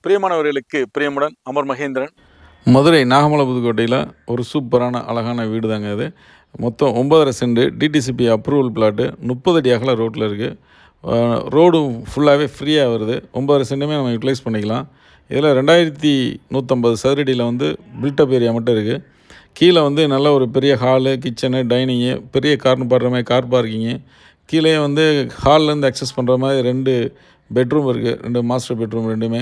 பிரியமானவர்களுக்கு பிரியமுடன் அமர் மகேந்திரன். மதுரை நாகமலை புதுக்கோட்டையில் ஒரு சூப்பரான அழகான வீடு தாங்க இது. மொத்தம் 9.5 சென்ட் டிடிசிபி அப்ரூவல் பிளாட்டு, 30 அடி அகல ரோட்டில் இருக்குது. ரோடும் ஃபுல்லாகவே ஃப்ரீயாக வருது. 9.5 சென்ட்டுமே நம்ம யூட்டிலைஸ் பண்ணிக்கலாம். இதில் 2150 சதுரடியில் பில்டப் ஏரியா மட்டும் இருக்குது. கீழே நல்ல ஒரு பெரிய ஹாலு, கிச்சனு, டைனிங்கு, பெரிய கார்னு பாடுற மாதிரி கார் பார்க்கிங்கு, கீழே ஹால்லேருந்து அக்சஸ் பண்ணுற மாதிரி 2 பெட்ரூம் இருக்குது. 2 மாஸ்டர் பெட்ரூம் ரெண்டுமே.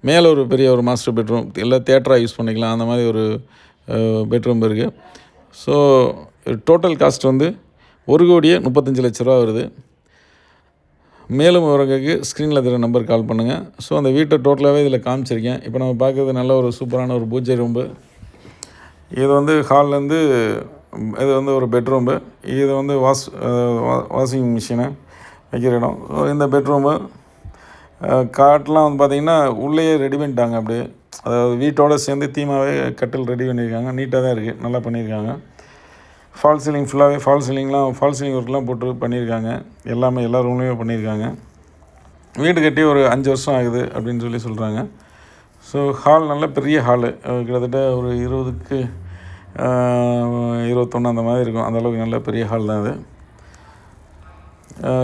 மேலே ஒரு பெரிய ஒரு மாஸ்டர் பெட்ரூம், எல்லாம் தேட்டராக யூஸ் பண்ணிக்கலாம், அந்த மாதிரி ஒரு பெட்ரூம் இருக்குது. ஸோ டோட்டல் காஸ்ட் 1,35,00,000 வருது. மேலும் விவரங்களுக்கு ஸ்க்ரீனில் இருக்கிற நம்பர் கால் பண்ணுங்கள். ஸோ அந்த வீட்டை டோட்டலாகவே இதில் காமிச்சிருக்கேன். இப்போ நம்ம பார்க்குறது நல்ல ஒரு சூப்பரான ஒரு பூஜை ரூம்பு. இது ஹால்லேருந்து இது ஒரு பெட்ரூம்பு. இது வாஷிங் மிஷினை வைக்கிற இடம். இந்த பெட்ரூமு காட்டெலாம் பார்த்திங்கன்னா உள்ளேயே ரெடி பண்ணிட்டாங்க. அப்படியே அதாவது வீட்டோடு சேர்ந்து தீமாவே கட்டில் ரெடி பண்ணியிருக்காங்க. நீட்டாக தான் இருக்குது, நல்லா பண்ணியிருக்காங்க. ஃபால் சீலிங் ஃபுல்லாகவே ஃபால் சீலிங் ஒர்க்லாம் போட்டு பண்ணியிருக்காங்க. எல்லா ரூம்லேயுமே பண்ணியிருக்காங்க. வீடு கட்டி ஒரு 5 வருஷம் ஆகுது அப்படின்னு சொல்கிறாங்க. ஸோ ஹால் நல்ல பெரிய ஹாலு, கிட்டத்தட்ட ஒரு 20க்கு 21 அந்த மாதிரி இருக்கும். அந்தளவுக்கு நல்ல பெரிய ஹால் தான் அது.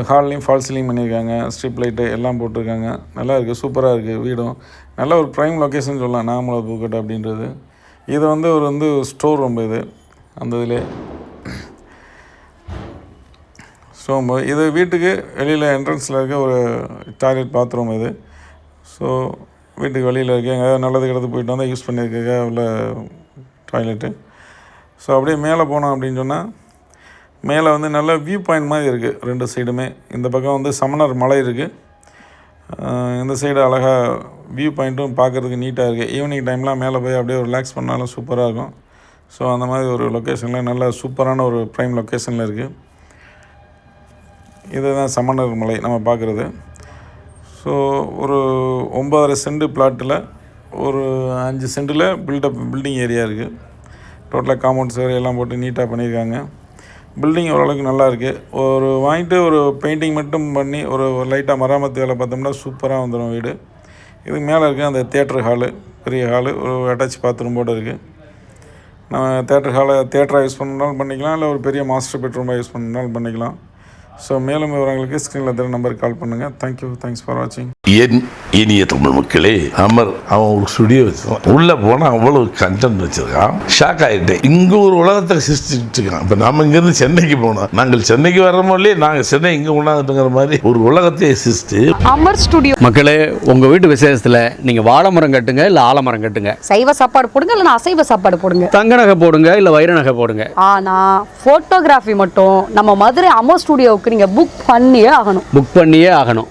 ஹால்லையும் ஃபால் சீலிங் பண்ணியிருக்காங்க, ஸ்ட்ரிப் லைட்டு எல்லாம் போட்டிருக்காங்க. நல்லா இருக்குது, சூப்பராக இருக்குது. வீடும் நல்ல ஒரு ப்ரைம் லொக்கேஷன் சொல்லலாம், நாகமலை புதுக்கோட்டை அப்படின்றது. இது ஒரு ஸ்டோர் ரூம். இது அந்த இதில் ஸ்டோர் ரூம். இது வீட்டுக்கு வெளியில் என்ட்ரன்ஸில் இருக்க ஒரு டாய்லெட் பாத்ரூம் இது. ஸோ வீட்டுக்கு வெளியில் இருக்குது, எங்கேயாவது நல்லது கிடத்து போயிட்டு வந்தால் யூஸ் பண்ணியிருக்க உள்ள டாய்லெட்டு. ஸோ அப்படியே மேலே போனோம் அப்படின்னு சொன்னால், மேலே நல்ல வியூ பாயிண்ட் மாதிரி இருக்குது 2 சைடுமே. இந்த பக்கம் சமணர் மலை இருக்குது, இந்த சைடு அழகாக வியூ பாயிண்ட்டும் பார்க்குறதுக்கு நீட்டாக இருக்குது. ஈவினிங் டைம்லாம் மேலே போய் அப்படியே ரிலாக்ஸ் பண்ணாலும் சூப்பராக இருக்கும். ஸோ அந்த மாதிரி ஒரு லொக்கேஷனில் நல்ல சூப்பரான ஒரு ப்ரைம் லொக்கேஷனில் இருக்குது. இதுதான் சமணர் மலை நம்ம பார்க்குறது. ஸோ ஒரு 9.5 சென்ட் பிளாட்டில் ஒரு 5 சென்ட்டில் பில்டிங் ஏரியா இருக்குது. டோட்டலாக காம்பவுண்ட் சேர் எல்லாம் போட்டு நீட்டாக பண்ணியிருக்காங்க. பில்டிங் ஓரளவுக்கு நல்லா இருக்குது. வாங்கிட்டு ஒரு பெயிண்டிங் மட்டும் பண்ணி ஒரு லைட்டாக மராமத்து வேலை பார்த்தோம்னா சூப்பராக வந்துடும் வீடு. இதுக்கு மேலே இருக்குது அந்த தேட்டர் ஹாலு, பெரிய ஹாலு, ஒரு அட்டாச் பாத்ரூம் போட்டு இருக்குது. நம்ம தேட்டராக யூஸ் பண்ணாலும் பண்ணிக்கலாம், இல்லை ஒரு பெரிய மாஸ்டர் பெட்ரூமாக யூஸ் பண்ணாலும் பண்ணிக்கலாம். ஸோ மேலும் விவரங்களுக்கு ஸ்க்ரீனில் தர நம்பருக்கு கால் பண்ணுங்கள். தேங்க்யூ, தேங்க்ஸ் ஃபார் வாட்சிங். என் இனிய தமிழ் மக்களே, அமர் அவன் ஒரு ஸ்டுடியோ வச்சுருக்கான். உள்ளே போனால் அவ்வளோ கண்டென்ட் வச்சுருக்கான். ஷாக் ஆகிட்டேன். இங்கே ஒரு உலகத்தை சிருஷ்டிட்டு இருக்கான். இப்போ நம்ம இங்கேருந்து சென்னைக்கு போனோம், நாங்கள் சென்னைக்கு வர்றோமோ இல்லையே, நாங்கள் சென்னை இங்கே கொண்டாந்துட்டுங்கிற மாதிரி ஒரு உலகத்தையே சிருஷ்டி அமர் ஸ்டுடியோ. மக்களே, உங்கள் வீட்டு விசேஷத்தில் நீங்கள் வாழை மரம் கட்டுங்க, இல்லை ஆலமரம் கட்டுங்க. சைவ சாப்பாடு போடுங்க, இல்லைன்னா அசைவ சாப்பாடு போடுங்க. தங்க நகை போடுங்க, இல்லை வைர நகை போடுங்க. ஆனால் ஃபோட்டோகிராஃபி மட்டும் நம்ம மதுரை அமர் ஸ்டுடியோவுக்கு நீங்கள் புக் பண்ணியே ஆகணும்.